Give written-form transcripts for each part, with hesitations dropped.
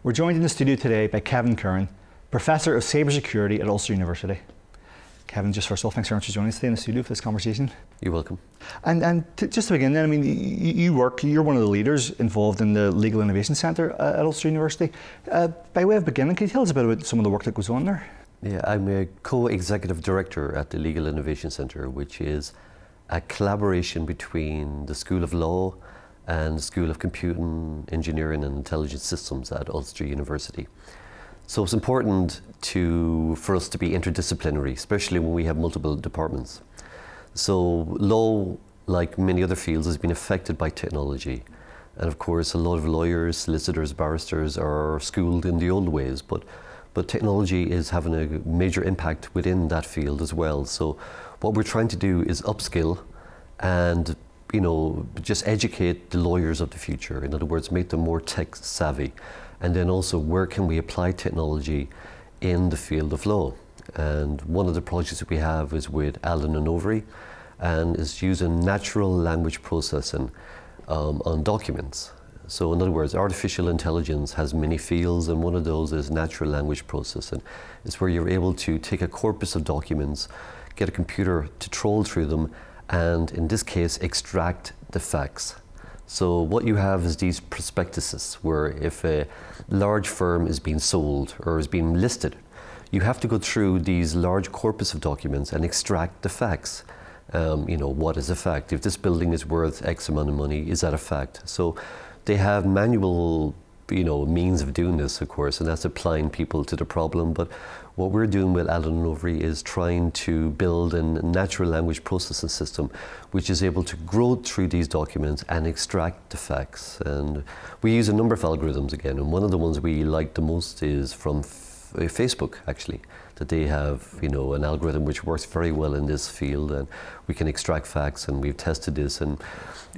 We're joined in the studio today by Curran, Professor of Cybersecurity at Ulster University. Kevin, just first of all, thanks very much for joining us today in the studio for this conversation. You're welcome. Just to begin then, I mean, you're one of the leaders involved in the Legal Innovation Centre at Ulster University. By way of beginning, can you tell us a bit about some of the work that goes on there? Yeah, I'm a co-executive director at the Legal Innovation Centre, which is a collaboration between the School of Law and the School of Computing, Engineering and Intelligent Systems at Ulster University. So it's important for us to be interdisciplinary, especially when we have multiple departments. So law, like many other fields, has been affected by technology. And of course, a lot of lawyers, solicitors, barristers are schooled in the old ways, but technology is having a major impact within that field as well. So what we're trying to do is upskill and just educate the lawyers of the future. In other words, make them more tech savvy. And then also, where can we apply technology in the field of law? And one of the projects that we have is with Allen and Overy, and is using natural language processing on documents. So in other words, artificial intelligence has many fields, and one of those is natural language processing. It's where you're able to take a corpus of documents, get a computer to troll through them, and in this case, extract the facts. So what you have is these prospectuses, where if a large firm is being sold or is being listed, you have to go through these large corpus of documents and extract the facts. What is a fact? If this building is worth X amount of money, is that a fact? So they have manual means of doing this, of course, and that's applying people to the problem. But what we're doing with Allen and Overy is trying to build a natural language processing system which is able to grow through these documents and extract the facts. And we use a number of algorithms again, and one of the ones we like the most is from Facebook, actually, that they have an algorithm which works very well in this field, and we can extract facts, and we've tested this, and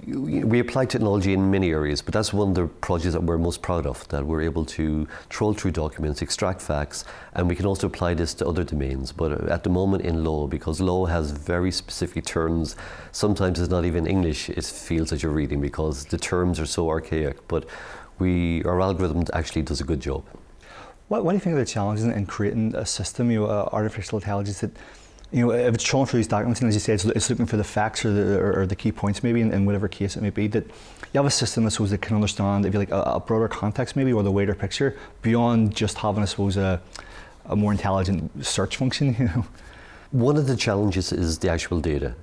we apply technology in many areas, but that's one of the projects that we're most proud of, that we're able to troll through documents, extract facts, and we can also apply this to other domains. But at the moment in law, because law has very specific terms, sometimes it's not even English, it feels that you're reading, because the terms are so archaic, but our algorithm actually does a good job. What do you think are the challenges in creating a system, artificial intelligence that, if it's trawling through these documents, and as you said, it's looking for the facts or the key points maybe in whatever case it may be, that you have a system, I suppose, that can understand, if you like, a broader context maybe, or the wider picture, beyond just having, I suppose, a more intelligent search function, One of the challenges is the actual data.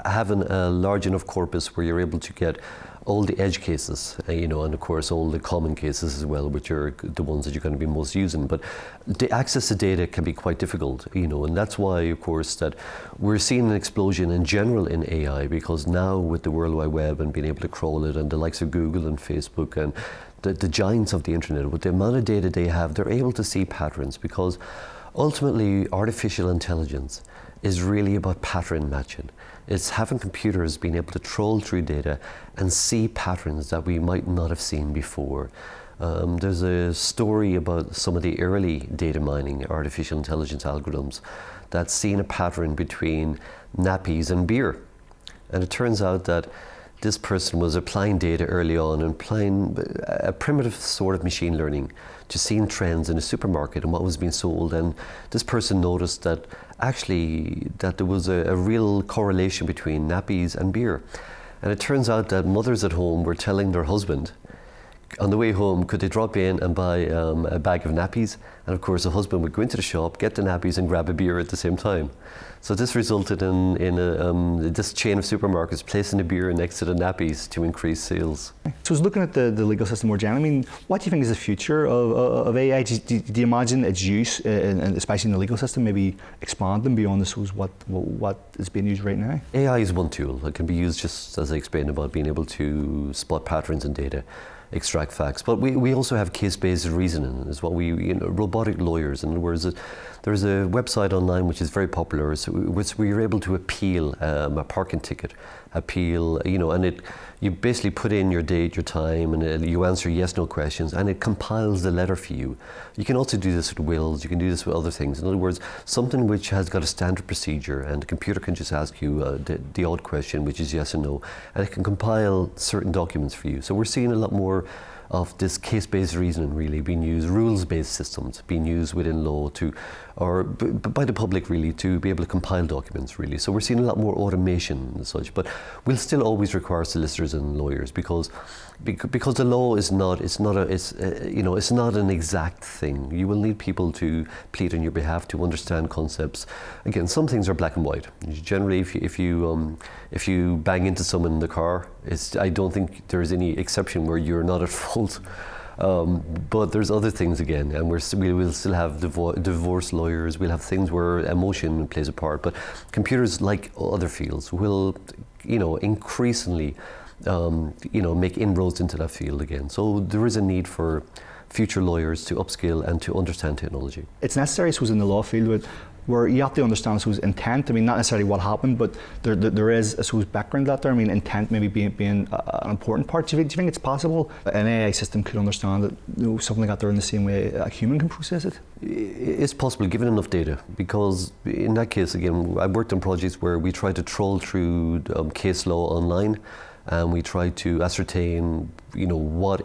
Having a large enough corpus where you're able to get all the edge cases, and of course all the common cases as well, which are the ones that you're going to be most using. But the access to data can be quite difficult, and that's why, of course, that we're seeing an explosion in general in AI, because now with the World Wide Web and being able to crawl it, and the likes of Google and Facebook and the giants of the internet, with the amount of data they have, they're able to see patterns, because ultimately artificial intelligence is really about pattern matching. It's having computers being able to troll through data and see patterns that we might not have seen before. There's a story about some of the early data mining artificial intelligence algorithms that's seen a pattern between nappies and beer. And it turns out that this person was applying data early on and applying a primitive sort of machine learning to seeing trends in a supermarket and what was being sold. And this person noticed that actually that there was a real correlation between nappies and beer. And it turns out that mothers at home were telling their husband on the way home, could they drop in and buy a bag of nappies? And of course the husband would go into the shop, get the nappies and grab a beer at the same time. So this resulted in this chain of supermarkets placing the beer next to the nappies to increase sales. So I was looking at the legal system more generally. What do you think is the future of AI? Do you imagine its use, especially in the legal system, maybe expanding beyond this was what is being used right now? AI is one tool. It can be used, just as I explained, about being able to spot patterns in data, extract facts. But we also have case-based reasoning, is what robotic lawyers. In other words, there's a website online which is very popular, which we are able to appeal a parking ticket, and you basically put in your date, your time, and you answer yes/no questions, and it compiles the letter for you. You can also do this with wills, you can do this with other things. In other words, something which has got a standard procedure, and the computer can just ask you the odd question, which is yes and no, and it can compile certain documents for you. So we're seeing a lot more of this case-based reasoning really being used, rules-based systems being used within law by the public really, to be able to compile documents really. So we're seeing a lot more automation and such, but we'll still always require solicitors and lawyers because the law is not an exact thing. You will need people to plead on your behalf, to understand concepts. Again, some things are black and white. Generally, if you bang into someone in the car, I don't think there is any exception where you're not at fault. But there's other things again, and we will still have divorce lawyers. We'll have things where emotion plays a part. But computers, like other fields, will, increasingly, make inroads into that field again. So there is a need for future lawyers to upskill and to understand technology. It's necessary, I suppose, in the law field where you have to understand, I suppose, intent. I mean, not necessarily what happened, but there is, I suppose, background to that there. I mean, intent maybe being an important part. Do you think it's possible an AI system could understand that, something like that there in the same way a human can process it? It's possible, given enough data, because in that case, again, I worked on projects where we tried to troll through case law online, and we tried to ascertain, what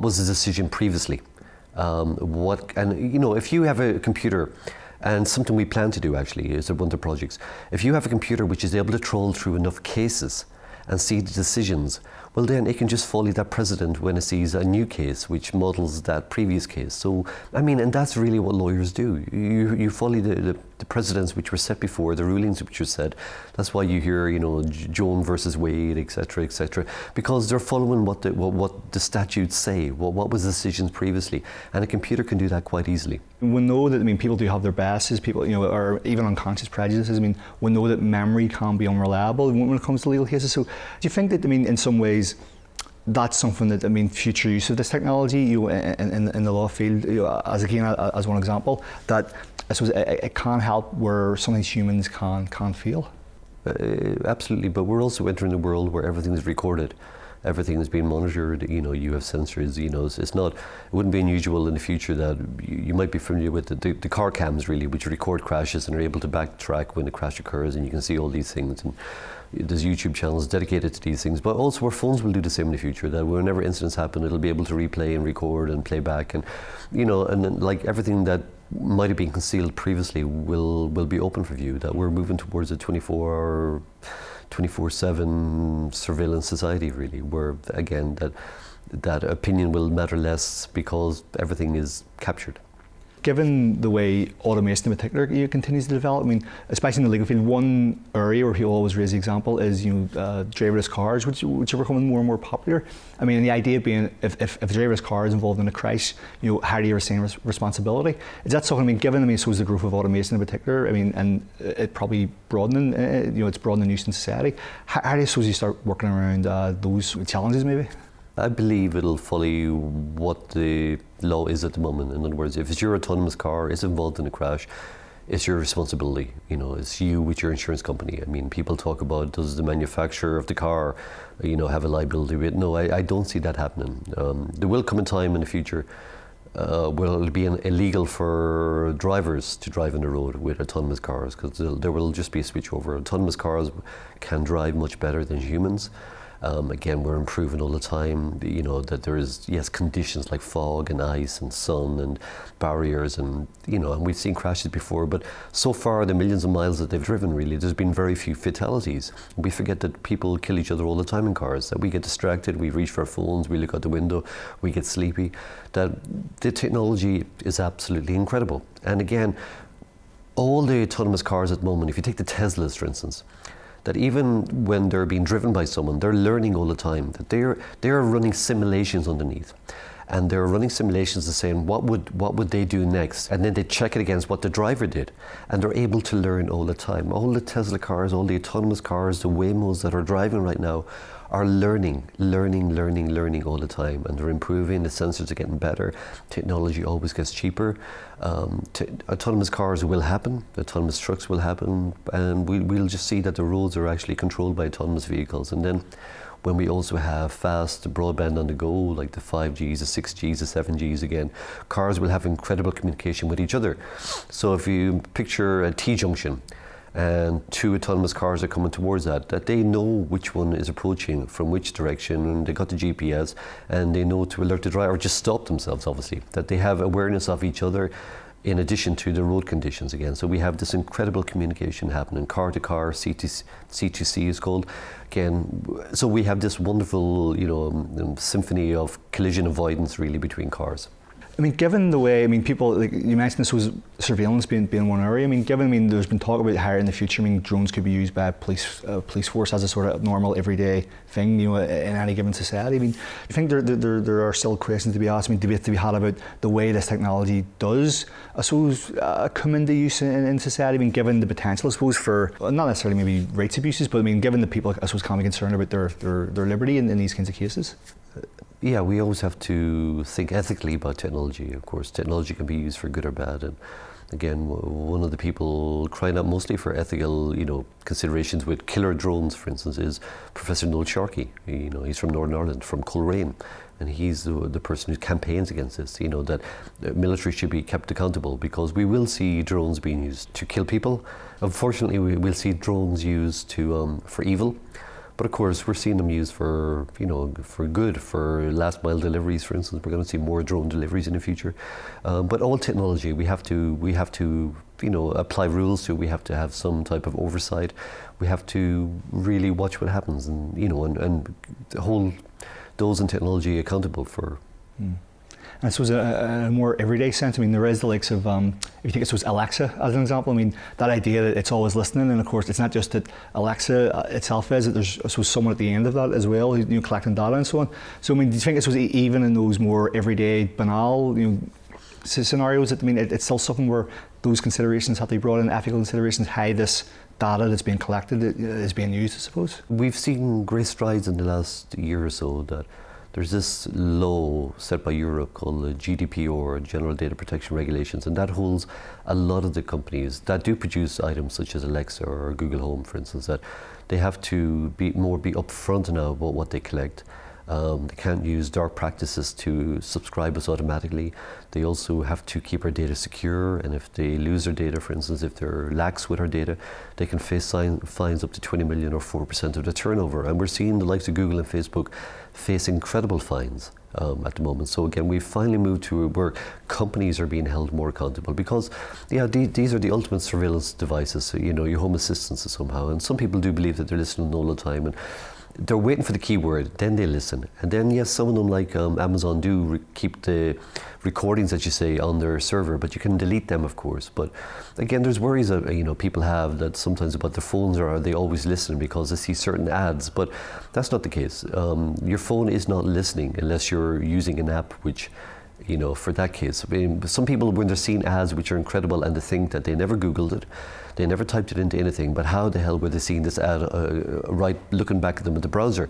was the decision previously. If you have a computer, and something we plan to do actually is one of the projects, if you have a computer which is able to troll through enough cases and see the decisions, well then it can just follow that precedent when it sees a new case which models that previous case. So, and that's really what lawyers do. You follow the precedents which were set before, the rulings which were set. That's why you hear, Joan versus Wade, etc., because they're following what the statutes say, what was the decisions previously, and a computer can do that quite easily. We know that, people do have their biases, people, or even unconscious prejudices. We know that memory can be unreliable when it comes to legal cases. So do you think that, in some ways, that's something that, future use of this technology, in the law field, as one example, that I suppose it can help where some of these humans can't feel? Absolutely, but we're also entering a world where everything is recorded. Everything is being monitored, you have sensors, it wouldn't be unusual in the future that you might be familiar with the car cams really, which record crashes and are able to backtrack when a crash occurs, and you can see all these things. And there's YouTube channels dedicated to these things, but also our phones will do the same in the future, that whenever incidents happen, it'll be able to replay and record and play back, and and then, like everything that might have been concealed previously will be open for view, that we're moving towards a 24/7 surveillance society really, where again that opinion will matter less because everything is captured. Given the way automation in particular continues to develop, especially in the legal field, one area where people always raise the example is driverless cars, which are becoming more and more popular. And the idea being, if a driverless car is involved in a crash, how do you assign responsibility? Is that something? Given I suppose the growth of automation in particular, and it probably broadening, it's broadening use in society. How do you suppose you start working around those challenges maybe? I believe it'll follow what the law is at the moment. In other words, if it's your autonomous car, it's involved in a crash, it's your responsibility. It's you with your insurance company. People talk about, does the manufacturer of the car, have a liability with it? No, I don't see that happening. There will come a time in the future where it'll be illegal for drivers to drive on the road with autonomous cars, because there will just be a switch over. Autonomous cars can drive much better than humans. Again, we're improving all the time, that there is, conditions like fog and ice and sun and barriers and we've seen crashes before, but so far the millions of miles that they've driven really, there's been very few fatalities. We forget that people kill each other all the time in cars, that we get distracted, we reach for our phones, we look out the window, we get sleepy, that the technology is absolutely incredible. And again, all the autonomous cars at the moment, if you take the Teslas for instance, that even when they're being driven by someone, they're learning all the time, that they're running simulations underneath. And they're running simulations and saying, what would they do next? And then they check it against what the driver did. And they're able to learn all the time. All the Tesla cars, all the autonomous cars, the Waymos that are driving right now are learning all the time. And they're improving, the sensors are getting better, technology always gets cheaper. Autonomous cars will happen, autonomous trucks will happen, and we'll just see that the roads are actually controlled by autonomous vehicles. And then when we also have fast broadband on the go, like the 5Gs, the 6Gs, the 7Gs again, cars will have incredible communication with each other. So if you picture a T-junction, and two autonomous cars are coming towards that they know which one is approaching from which direction, and they got the GPS, and they know to alert the driver, or just stop themselves, obviously, that they have awareness of each other in addition to the road conditions again. So we have this incredible communication happening, car to car, C2C is called, again. So we have this wonderful, symphony of collision avoidance really between cars. I mean, given the way, people, like you mentioned, this was surveillance being one area. There's been talk about how in the future, drones could be used by police force as a sort of normal everyday thing, in any given society. Do you think there are still questions to be asked, debates to be had about the way this technology does, I suppose, come into use in society? Given the potential, I suppose, for not necessarily maybe rights abuses, but given that people, I suppose, can be concerned about their liberty in these kinds of cases. Yeah, we always have to think ethically about technology. Of course, technology can be used for good or bad. And again, one of the people crying out mostly for ethical, considerations with killer drones, for instance, is Professor Noel Sharkey. He's from Northern Ireland, from Curran, and he's the person who campaigns against this. That military should be kept accountable, because we will see drones being used to kill people. Unfortunately, we will see drones used for evil. But of course, we're seeing them used for good, for last mile deliveries, for instance. We're going to see more drone deliveries in the future. But all technology, we have to apply rules to. We have to have some type of oversight. We have to really watch what happens, and hold those in technology accountable for. And I suppose in a more everyday sense, there is the likes of, if you take Alexa as an example, that idea that it's always listening, and of course it's not just that Alexa itself is, that there's, I suppose, someone at the end of that as well, collecting data and so on. So do you think even in those more everyday, banal, scenarios, that it's still something where those considerations have to be brought in, ethical considerations, how this data that's being collected is being used, I suppose? We've seen great strides in the last year or so. That there's this law set by Europe called the GDPR, General Data Protection Regulations, and that holds a lot of the companies that do produce items such as Alexa or Google Home, for instance, that they have to be upfront now about what they collect. They can't use dark practices to subscribe us automatically. They also have to keep our data secure, and if they lose their data, for instance, if they're lax with our data, they can face fines up to 20 million or 4% of the turnover. And we're seeing the likes of Google and Facebook face incredible fines at the moment. So again, we've finally moved to where companies are being held more accountable, because these are the ultimate surveillance devices, your home assistants somehow. And some people do believe that they're listening all the time, and they're waiting for the keyword, then they listen. And then, yes, some of them, like Amazon, do keep the recordings, as you say, on their server, but you can delete them, of course. But again, there's worries that people have that sometimes about their phones, or are they always listening because they see certain ads. But that's not the case. Your phone is not listening unless you're using an app which, for that case. Some people, when they're seeing ads which are incredible, and they think that they never Googled it, they never typed it into anything, but how the hell were they seeing this ad right looking back at them at the browser?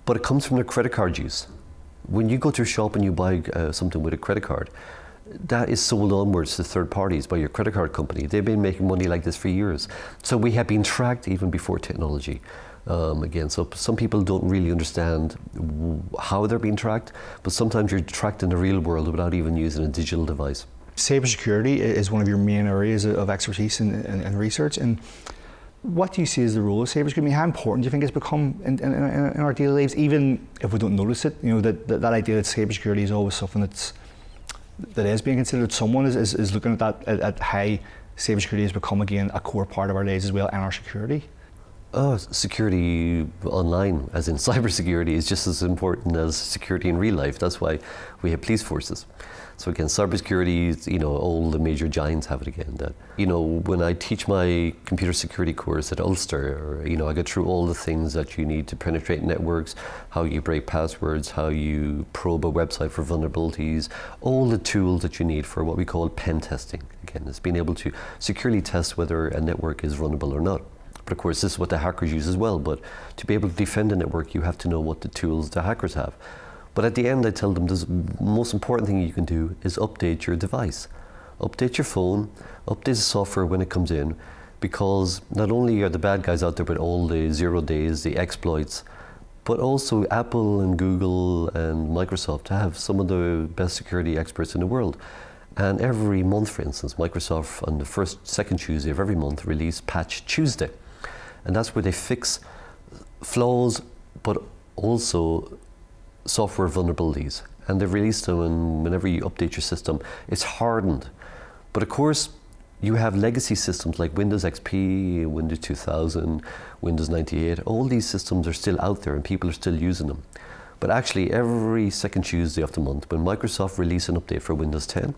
But it comes from their credit card use. When you go to a shop and you buy something with a credit card, that is sold onwards to third parties by your credit card company. They've been making money like this for years. So we have been tracked even before technology. Again, so some people don't really understand how they're being tracked, but sometimes you're tracked in the real world without even using a digital device. Cybersecurity is one of your main areas of expertise and research. And what do you see as the role of cybersecurity? How important do you think it's become in our daily lives, even if we don't notice it? That idea that cybersecurity is always something that is being considered. Someone is looking at that, at how cybersecurity has become, again, a core part of our lives as well, and our security. Security online, as in cybersecurity, is just as important as security in real life. That's why we have police forces. So again, cybersecurity, all the major giants have it again. That, when I teach my computer security course at Ulster, I go through all the things that you need to penetrate networks, how you break passwords, how you probe a website for vulnerabilities, all the tools that you need for what we call pen testing. Again, it's being able to securely test whether a network is vulnerable or not. But of course, this is what the hackers use as well. But to be able to defend a network, you have to know what the tools the hackers have. But at the end, I tell them the most important thing you can do is update your device. Update your phone, update the software when it comes in, because not only are the bad guys out there with all the 0 days, the exploits, but also Apple and Google and Microsoft have some of the best security experts in the world. And every month, for instance, Microsoft on the second Tuesday of every month release Patch Tuesday. And that's where they fix flaws, but also software vulnerabilities. And they've released them, and whenever you update your system, it's hardened. But of course, you have legacy systems like Windows XP, Windows 2000, Windows 98. All these systems are still out there and people are still using them. But actually, every second Tuesday of the month, when Microsoft release an update for Windows 10,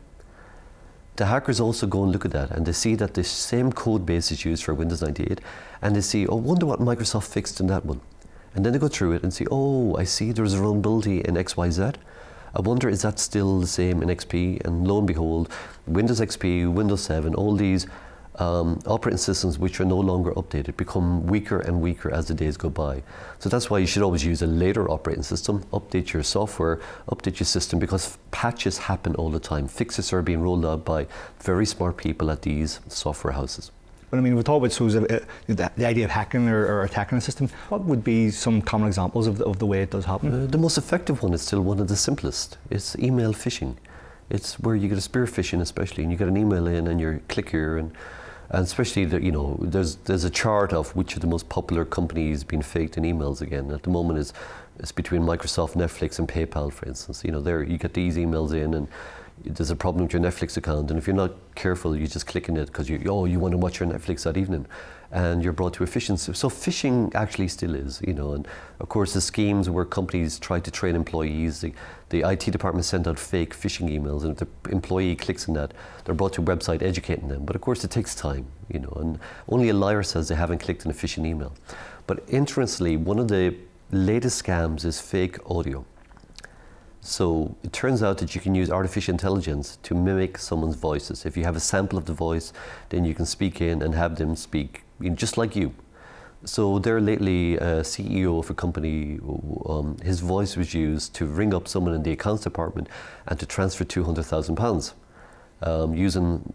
the hackers also go and look at that, and they see that the same code base is used for Windows 98, and they see, oh, wonder what Microsoft fixed in that one. And then they go through it and see, oh, I see there's a vulnerability in XYZ. I wonder, is that still the same in XP? And lo and behold, Windows XP, Windows 7, all these operating systems which are no longer updated become weaker and weaker as the days go by. So that's why you should always use a later operating system, update your software, update your system, because patches happen all the time. Fixes are being rolled out by very smart people at these software houses. But I mean, we talk about the idea of hacking or attacking a system. What would be some common examples of the way it does happen? The most effective one is still one of the simplest. It's email phishing. It's where you get a spear phishing, especially, and you get an email in and you click here, and especially there's a chart of which of the most popular companies being faked in emails again. At the moment, it's between Microsoft, Netflix, and PayPal, for instance. There you get these emails in, and there's a problem with your Netflix account, and if you're not careful, you just click on it because you want to watch your Netflix that evening, and you're brought to a phishing. So phishing actually still is, and of course the schemes where companies try to train employees, the IT department send out fake phishing emails, and if the employee clicks on that, they're brought to a website educating them. But of course it takes time, and only a liar says they haven't clicked on a phishing email. But interestingly, one of the latest scams is fake audio. So it turns out that you can use artificial intelligence to mimic someone's voices. If you have a sample of the voice, then you can speak in and have them speak just like you. So there lately, a CEO of a company, his voice was used to ring up someone in the accounts department and to transfer £200,000 using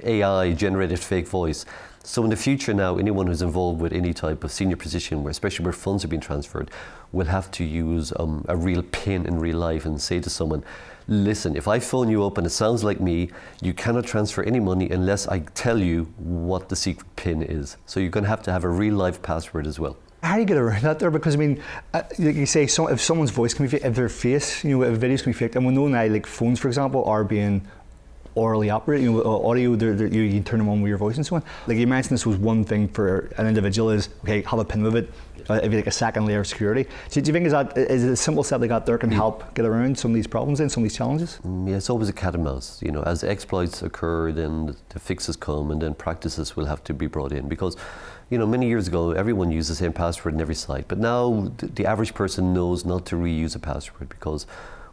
AI generated fake voice. So in the future now, anyone who's involved with any type of senior position, especially where funds are being transferred, will have to use a real PIN in real life and say to someone, listen, if I phone you up and it sounds like me, you cannot transfer any money unless I tell you what the secret PIN is. So you're going to have a real life password as well. How do you get around that there? Because I mean, like you say, if someone's voice can be faked, if their face, if videos can be faked, and we know now, like phones, for example, are being orally operated, audio, you can turn them on with your voice and so on. Like you mentioned, this was one thing for an individual is, okay, have a PIN with it, if you like a second layer of security. So do you think is a simple step like that there can help get around some of these problems and some of these challenges? Yeah, it's always a cat and mouse. As exploits occur, then the fixes come, and then practices will have to be brought in, because many years ago, everyone used the same password in every site, but now the average person knows not to reuse a password, because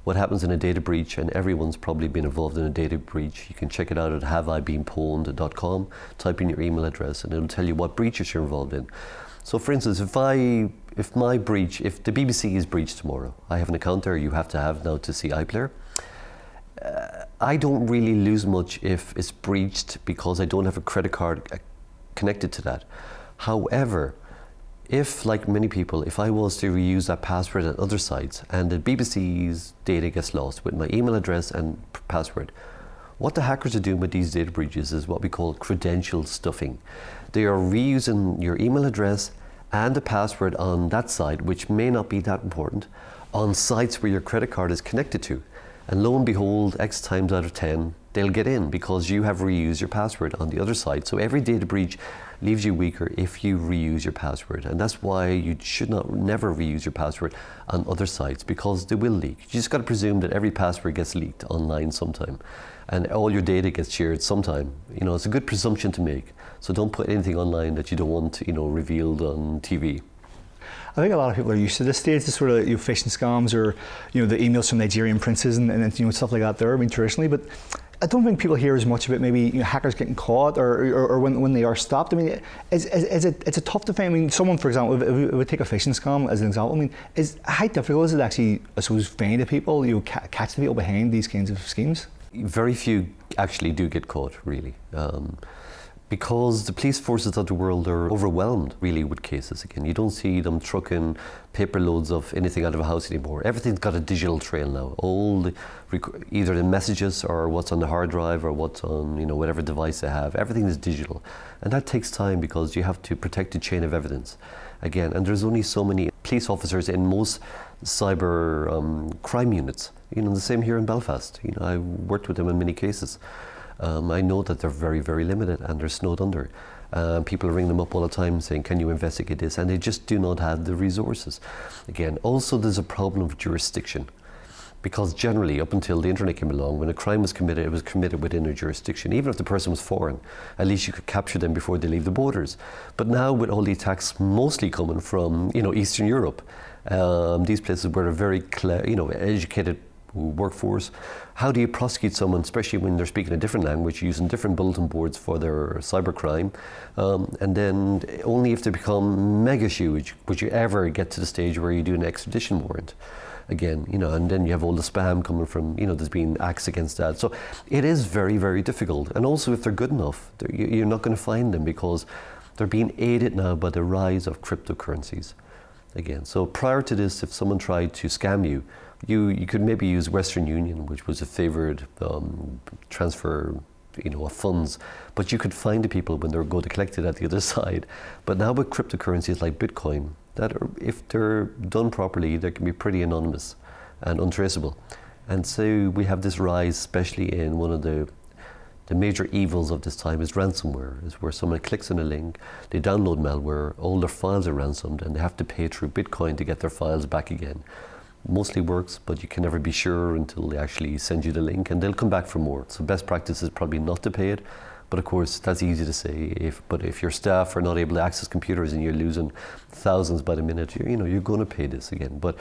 what happens in a data breach, and everyone's probably been involved in a data breach, you can check it out at haveibeenpwned.com, type in your email address, and it'll tell you what breaches you're involved in. So for instance, if the BBC is breached tomorrow, I have an account there you have to have now to see iPlayer. I don't really lose much if it's breached because I don't have a credit card connected to that. However, if, like many people, if I was to reuse that password at other sites and the BBC's data gets lost with my email address and password, what the hackers are doing with these data breaches is what we call credential stuffing. They are reusing your email address and the password on that site, which may not be that important, on sites where your credit card is connected to. And lo and behold, X times out of 10, they'll get in because you have reused your password on the other side. So every data breach leaves you weaker if you reuse your password. And that's why you should never reuse your password on other sites, because they will leak. You just got to presume that every password gets leaked online sometime, and all your data gets shared sometime. It's a good presumption to make. So don't put anything online that you don't want, revealed on TV. I think a lot of people are used to this stage, the sort of phishing scams, or the emails from Nigerian princes and stuff like that there. I mean, traditionally, but I don't think people hear as much about maybe hackers getting caught or when they are stopped. I mean, it's a tough to find. I mean, someone, for example, if we take a phishing scam as an example, I mean, how difficult is it actually, I suppose, find the people, catch the people behind these kinds of schemes? Very few actually do get caught, really. Because the police forces of the world are overwhelmed, really, with cases. Again, you don't see them trucking paper loads of anything out of a house anymore. Everything's got a digital trail now. All the, either the messages or what's on the hard drive or what's on, you know, whatever device they have. Everything is digital, and that takes time because you have to protect the chain of evidence. Again, and there's only so many police officers in most cyber crime units. You know, the same here in Belfast. You know, I worked with them in many cases. I know that they're very, very limited and they're snowed under. People ring them up all the time saying, can you investigate this? And they just do not have the resources. Again, also there's a problem of jurisdiction. Because generally, up until the internet came along, when a crime was committed, it was committed within a jurisdiction. Even if the person was foreign, at least you could capture them before they leave the borders. But now with all the attacks mostly coming from, you know, Eastern Europe, these places where a very educated workforce, how do you prosecute someone, especially when they're speaking a different language, using different bulletin boards for their cybercrime, and then only if they become mega huge would you ever get to the stage where you do an extradition warrant. Again, you know, and then you have all the spam coming from, you know, there's been acts against that. So it is very, very difficult. And also if they're good enough, you're not going to find them because they're being aided now by the rise of cryptocurrencies. Again, so prior to this, if someone tried to scam you, you could maybe use Western Union, which was a favored transfer, you know, of funds, but you could find the people when they're going to collect it at the other side. But now with cryptocurrencies like Bitcoin, that are, if they're done properly, they can be pretty anonymous and untraceable. And so we have this rise, especially in one of the major evils of this time is ransomware, is where someone clicks on a link, they download malware, all their files are ransomed, and they have to pay through Bitcoin to get their files back again. Mostly works, but you can never be sure until they actually send you the link, and they'll come back for more. So best practice is probably not to pay it, but of course that's easy to say. But if your staff are not able to access computers and you're losing thousands by the minute, you're going to pay this again. But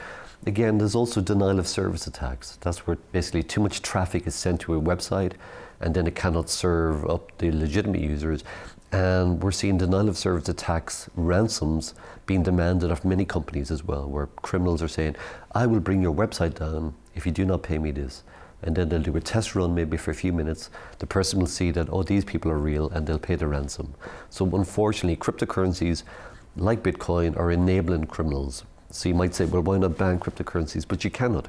again, there's also denial of service attacks. That's where basically too much traffic is sent to a website, and then it cannot serve up the legitimate users. And we're seeing denial of service attacks, ransoms being demanded of many companies as well, where criminals are saying, I will bring your website down if you do not pay me this. And then they'll do a test run maybe for a few minutes. The person will see that, oh, these people are real, and they'll pay the ransom. So unfortunately, cryptocurrencies like Bitcoin are enabling criminals. So you might say, well, why not ban cryptocurrencies? But you cannot,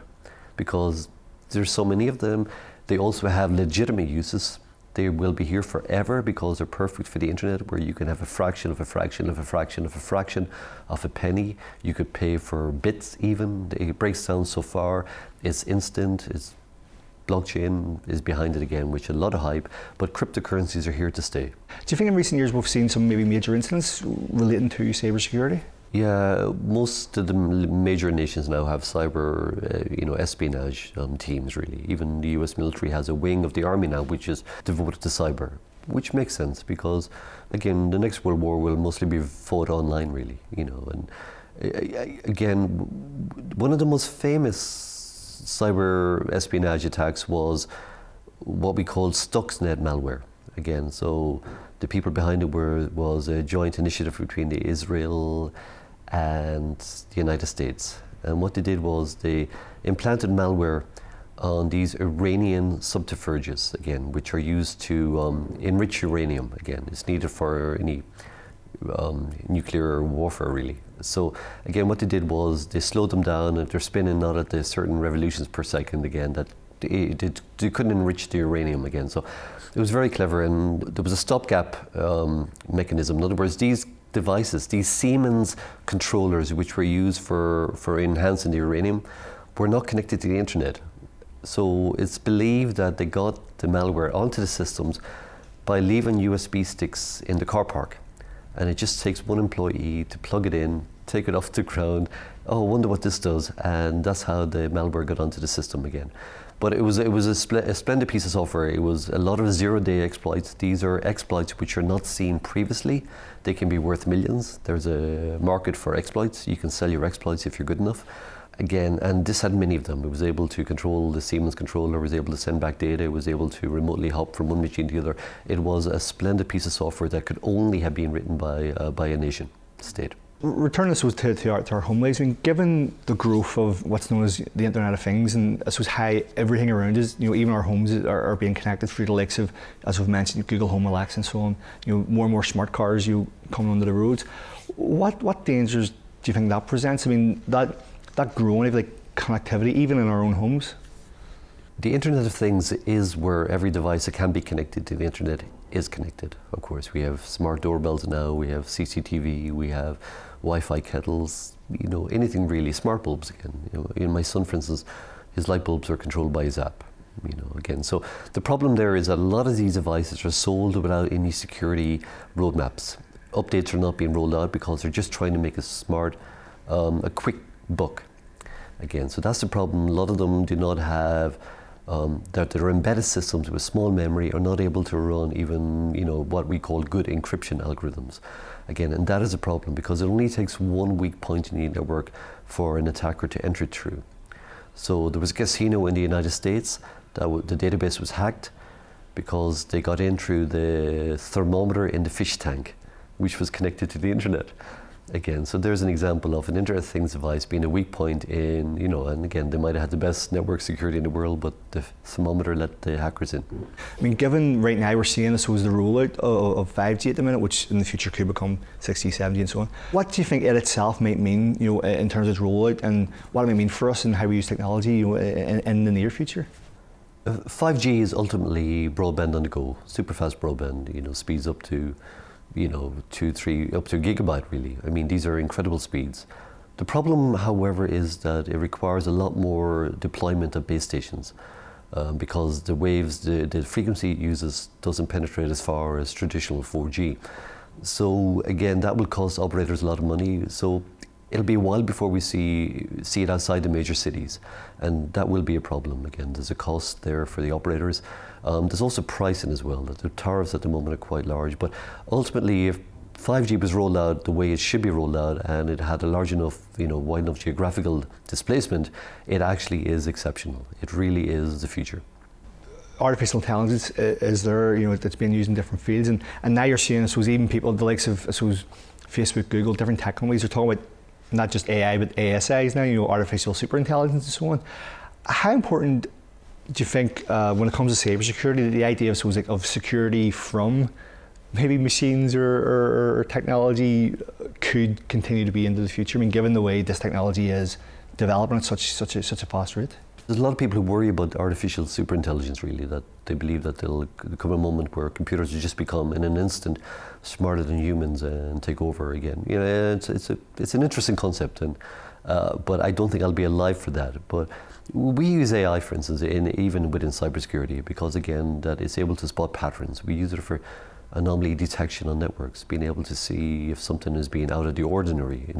because there's so many of them. They also have legitimate uses. They will be here forever because they're perfect for the internet, where you can have a fraction of a fraction of a fraction of a fraction of a penny. You could pay for bits even. It breaks down so far. It's instant. It's blockchain is behind it again, which a lot of hype, but cryptocurrencies are here to stay. Do you think in recent years we've seen some maybe major incidents relating to cybersecurity? Yeah, most of the major nations now have cyber, espionage teams. Really, even the U.S. military has a wing of the army now, which is devoted to cyber, which makes sense because, again, the next World War will mostly be fought online, really. And again, one of the most famous cyber espionage attacks was what we call Stuxnet Malware. Again, so the people behind it was a joint initiative between Israel and the United States. And what they did was they implanted malware on these Iranian subterfuges, again, which are used to enrich uranium. Again, it's needed for any nuclear warfare, really. So again, what they did was they slowed them down, and they're spinning not at the certain revolutions per second again, that they couldn't enrich the uranium again. So it was very clever, and there was a stopgap mechanism. In other words, these devices, these Siemens controllers, which were used for enhancing the uranium, were not connected to the internet. So it's believed that they got the malware onto the systems by leaving USB sticks in the car park. And it just takes one employee to plug it in, take it off the ground. Oh, I wonder what this does. And that's how the malware got onto the system again. But it was a splendid piece of software. It was a lot of zero-day exploits. These are exploits which are not seen previously. They can be worth millions. There's a market for exploits. You can sell your exploits if you're good enough. Again, and this had many of them. It was able to control the Siemens controller, was able to send back data, it was able to remotely hop from one machine to the other. It was a splendid piece of software that could only have been written by a nation state. Returning this to our home lives, I mean, given the growth of what's known as the Internet of Things, and I suppose how everything around us, even our homes are being connected through the likes of, as we've mentioned, Google Home, Alexa, and so on. More and more smart cars coming onto the roads. What dangers do you think that presents? I mean, that growing of connectivity, even in our own homes. The Internet of Things is where every device that can be connected to the Internet is connected. Of course, we have smart doorbells now, we have CCTV, we have Wi-Fi kettles, anything really, smart bulbs again. In my son, for instance, his light bulbs are controlled by his app. Again, so the problem there is that a lot of these devices are sold without any security roadmaps. Updates are not being rolled out because they're just trying to make a quick buck. Again, so that's the problem. A lot of them do not have that their embedded systems with small memory are not able to run even what we call good encryption algorithms. Again, and that is a problem because it only takes one weak point in the network for an attacker to enter through. So there was a casino in the United States that the database was hacked because they got in through the thermometer in the fish tank, which was connected to the internet. Again, so there's an example of an Internet of Things device being a weak point in, and again, they might have had the best network security in the world, but the thermometer let the hackers in. I mean, given right now we're seeing, I suppose, the rollout of 5G at the minute, which in the future could become 6G, 7G and so on. What do you think it itself might mean, in terms of its rollout, and what it might mean for us and how we use technology, in the near future? 5G is ultimately broadband on the go, super fast broadband, speeds up to 2, 3, up to a gigabyte really. I mean, these are incredible speeds. The problem, however, is that it requires a lot more deployment of base stations because the waves, the frequency it uses doesn't penetrate as far as traditional 4G. So again, that will cost operators a lot of money. So it'll be a while before we see it outside the major cities, and that will be a problem. Again, there's a cost there for the operators. There's also pricing as well. The tariffs at the moment are quite large, but ultimately, if 5G was rolled out the way it should be rolled out, and it had a large enough, wide enough geographical displacement, it actually is exceptional. It really is the future. Artificial intelligence is there, it's being used in different fields, and now you're seeing, I suppose, even people, the likes of, I suppose, Facebook, Google, different tech companies are talking about not just AI, but ASIs now, artificial superintelligence and so on. How important do you think, when it comes to cybersecurity, the idea of security from maybe machines or technology could continue to be into the future? I mean, given the way this technology is developing at such a fast rate. There's a lot of people who worry about artificial superintelligence, really, that they believe that there'll come a moment where computers will just become, in an instant, smarter than humans and take over again. It's an interesting concept, but I don't think I'll be alive for that. But we use AI, for instance, even within cybersecurity, because again, that it's able to spot patterns. We use it for anomaly detection on networks, being able to see if something is being out of the ordinary.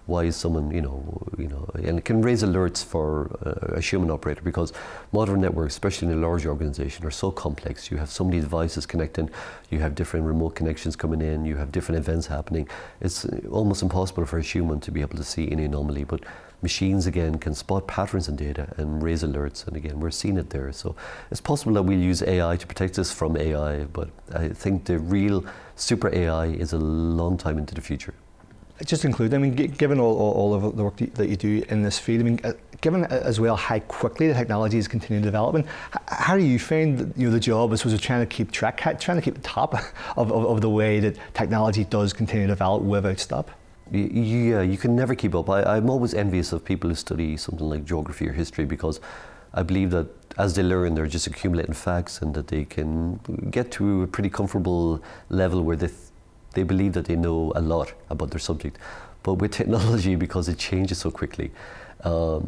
Why is someone, and it can raise alerts for a human operator, because modern networks, especially in a large organization, are so complex. You have so many devices connecting, you have different remote connections coming in, you have different events happening. It's almost impossible for a human to be able to see any anomaly, but machines again can spot patterns in data and raise alerts, and again, we're seeing it there. So it's possible that we'll use AI to protect us from AI, but I think the real super AI is a long time into the future. Just to conclude, I mean, given all of the work that you do in this field, I mean, given as well how quickly the technology is continuing to develop, and how do you find the job as was trying to keep track, trying to keep the top of the way that technology does continue to develop without stop? Yeah, you can never keep up. I'm always envious of people who study something like geography or history, because I believe that as they learn, they're just accumulating facts, and that they can get to a pretty comfortable level where they believe that they know a lot about their subject. But with technology, because it changes so quickly,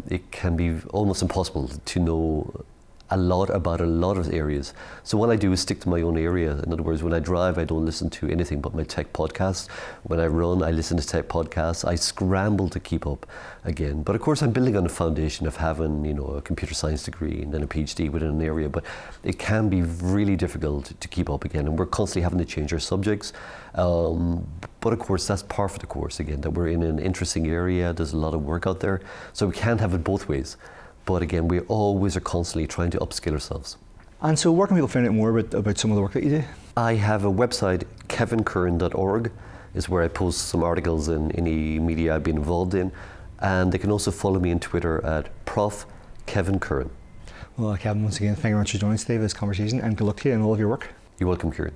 it can be almost impossible to know a lot about a lot of areas. So what I do is stick to my own area. In other words, when I drive, I don't listen to anything but my tech podcasts. When I run, I listen to tech podcasts. I scramble to keep up again. But of course, I'm building on a foundation of having, a computer science degree and then a PhD within an area. But it can be really difficult to keep up again. And we're constantly having to change our subjects. But of course, that's par for the course again, that we're in an interesting area. There's a lot of work out there. So we can't have it both ways. But again, we always are constantly trying to upskill ourselves. And so where can people find out more about some of the work that you do? I have a website, kevincurran.org. is where I post some articles in any media I've been involved in. And they can also follow me on Twitter at Prof. Kevin Curran. Well, Kevin, once again, thank you very much for joining us today for this conversation, and good luck to you in all of your work. You're welcome, Curran.